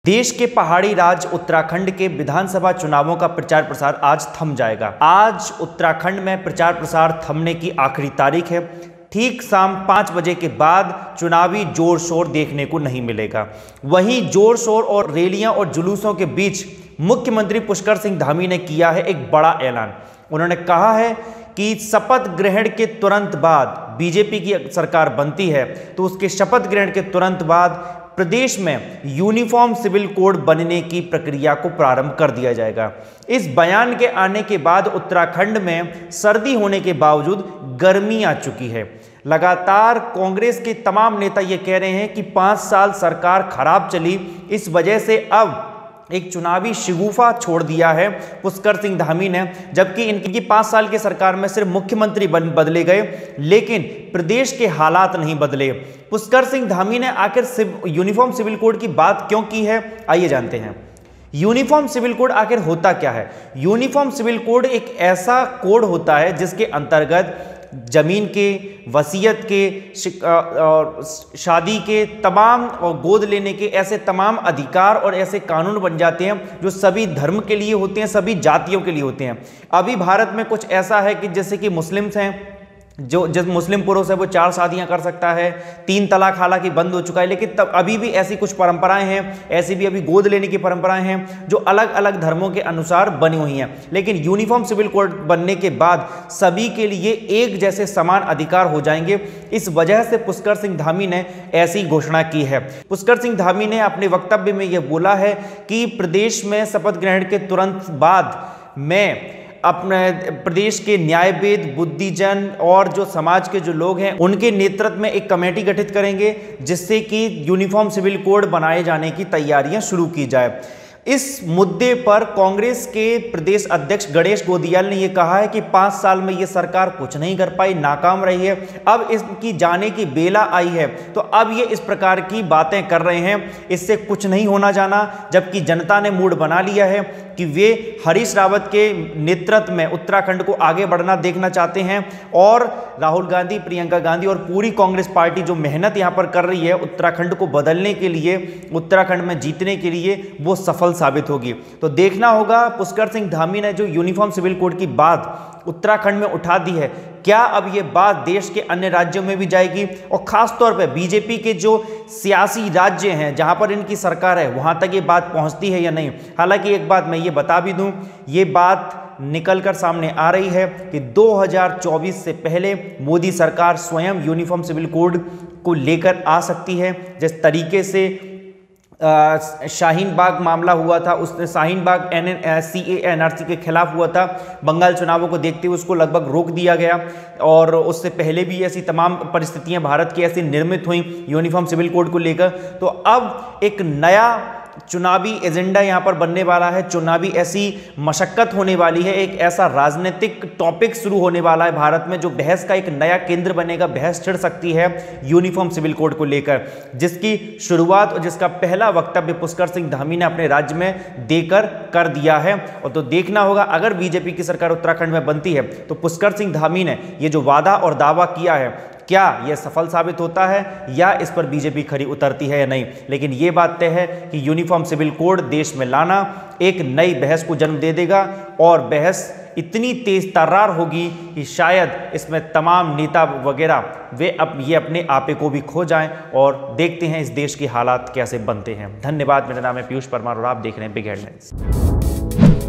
देश के पहाड़ी राज्य उत्तराखंड के विधानसभा चुनावों का प्रचार प्रसार आज थम जाएगा। आज उत्तराखंड में प्रचार प्रसार थमने की आखिरी तारीख है। ठीक शाम 5 बजे के बाद चुनावी जोर शोर देखने को नहीं मिलेगा। वहीं जोर शोर और रैलियां और जुलूसों के बीच मुख्यमंत्री पुष्कर सिंह धामी ने किया है एक बड़ा ऐलान। उन्होंने कहा है कि शपथ ग्रहण के तुरंत बाद बीजेपी की सरकार बनती है तो उसके शपथ ग्रहण के तुरंत बाद प्रदेश में यूनिफॉर्म सिविल कोड बनने की प्रक्रिया को प्रारंभ कर दिया जाएगा। इस बयान के आने के बाद उत्तराखंड में सर्दी होने के बावजूद गर्मी आ चुकी है। लगातार कांग्रेस के तमाम नेता ये कह रहे हैं कि 5 साल सरकार खराब चली, इस वजह से अब एक चुनावी शिगुफा छोड़ दिया है पुष्कर सिंह धामी ने। जबकि इनकी 5 साल की सरकार में सिर्फ मुख्यमंत्री बदले गए, लेकिन प्रदेश के हालात नहीं बदले। पुष्कर सिंह धामी ने आखिर यूनिफॉर्म सिविल कोड की बात क्यों की है, आइए जानते हैं। यूनिफॉर्म सिविल कोड आखिर होता क्या है? यूनिफॉर्म सिविल कोड एक ऐसा कोड होता है जिसके अंतर्गत जमीन के, वसीयत के, शादी के तमाम और गोद लेने के ऐसे तमाम अधिकार और ऐसे कानून बन जाते हैं जो सभी धर्म के लिए होते हैं, सभी जातियों के लिए होते हैं। अभी भारत में कुछ ऐसा है कि जैसे कि मुस्लिम्स हैं, जो मुस्लिम पुरुष है वो 4 शादियां कर सकता है, 3 तलाक हालांकि बंद हो चुका है, लेकिन तब अभी भी ऐसी कुछ परंपराएं हैं, ऐसी भी अभी गोद लेने की परंपराएं हैं जो अलग अलग धर्मों के अनुसार बनी हुई हैं। लेकिन यूनिफॉर्म सिविल कोड बनने के बाद सभी के लिए एक जैसे समान अधिकार हो जाएंगे। इस वजह से पुष्कर सिंह धामी ने ऐसी घोषणा की है। पुष्कर सिंह धामी ने अपने वक्तव्य में यह बोला है कि प्रदेश में शपथ ग्रहण के तुरंत बाद मैं अपने प्रदेश के न्यायविद, बुद्धिजन और जो समाज के जो लोग हैं उनके नेतृत्व में एक कमेटी गठित करेंगे जिससे कि यूनिफॉर्म सिविल कोड बनाए जाने की तैयारियां शुरू की जाए। इस मुद्दे पर कांग्रेस के प्रदेश अध्यक्ष गणेश गोदियाल ने यह कहा है कि 5 साल में यह सरकार कुछ नहीं कर पाई, नाकाम रही है, अब इसकी जाने की बेला आई है। तो अब ये इस प्रकार की बातें कर रहे हैं, इससे कुछ नहीं होना जाना। जबकि जनता ने मूड बना लिया है कि वे हरीश रावत के नेतृत्व में उत्तराखंड को आगे बढ़ना देखना चाहते हैं और राहुल गांधी, प्रियंका गांधी और पूरी कांग्रेस पार्टी जो मेहनत यहां पर कर रही है उत्तराखंड को बदलने के लिए, उत्तराखंड में जीतने के लिए, वो सफल साबित होगी। तो देखना होगा पुष्कर सिंह धामी ने जो यूनिफॉर्म सिविल कोड की बात उत्तराखंड में उठा दी है, क्या अब ये बात देश के अन्य राज्यों में भी जाएगी और खास तौर पे बीजेपी के जो सियासी राज्य हैं जहां पर इनकी सरकार है वहां तक ये बात पहुंचती है या नहीं। हालांकि एक बात मैं ये बता भी दूं, ये बात निकलकर सामने आ रही है कि 2024 से पहले मोदी सरकार स्वयं यूनिफॉर्म सिविल कोड को लेकर आ सकती है। जिस तरीके से शाहीन बाग मामला हुआ था, उसने शाहीन बाग NRC के खिलाफ हुआ था, बंगाल चुनावों को देखते हुए उसको लगभग रोक दिया गया और उससे पहले भी ऐसी तमाम परिस्थितियां भारत की ऐसी निर्मित हुई यूनिफॉर्म सिविल कोड को लेकर। तो अब एक नया चुनावी एजेंडा यहां पर बनने वाला है, चुनावी ऐसी मशक्कत होने वाली है, एक ऐसा राजनीतिक टॉपिक शुरू होने वाला है भारत में जो बहस का एक नया केंद्र बनेगा, बहस छिड़ सकती है यूनिफॉर्म सिविल कोड को लेकर, जिसकी शुरुआत और जिसका पहला वक्तव्य पुष्कर सिंह धामी ने अपने राज्य में देकर कर दिया है। और तो देखना होगा अगर बीजेपी की सरकार उत्तराखंड में बनती है तो पुष्कर सिंह धामी ने ये जो वादा और दावा किया है क्या यह सफल साबित होता है या इस पर बीजेपी खरी उतरती है या नहीं। लेकिन यह बात तय है कि यूनिफॉर्म सिविल कोड देश में लाना एक नई बहस को जन्म दे देगा और बहस इतनी तेज तर्रार होगी कि शायद इसमें तमाम नेता वगैरह वे ये अपने आपे को भी खो जाएं। और देखते हैं इस देश के हालात कैसे बनते हैं। धन्यवाद। मेरा नाम है पीयूष परमार और आप देख रहे हैं बिग हेडलाइंस।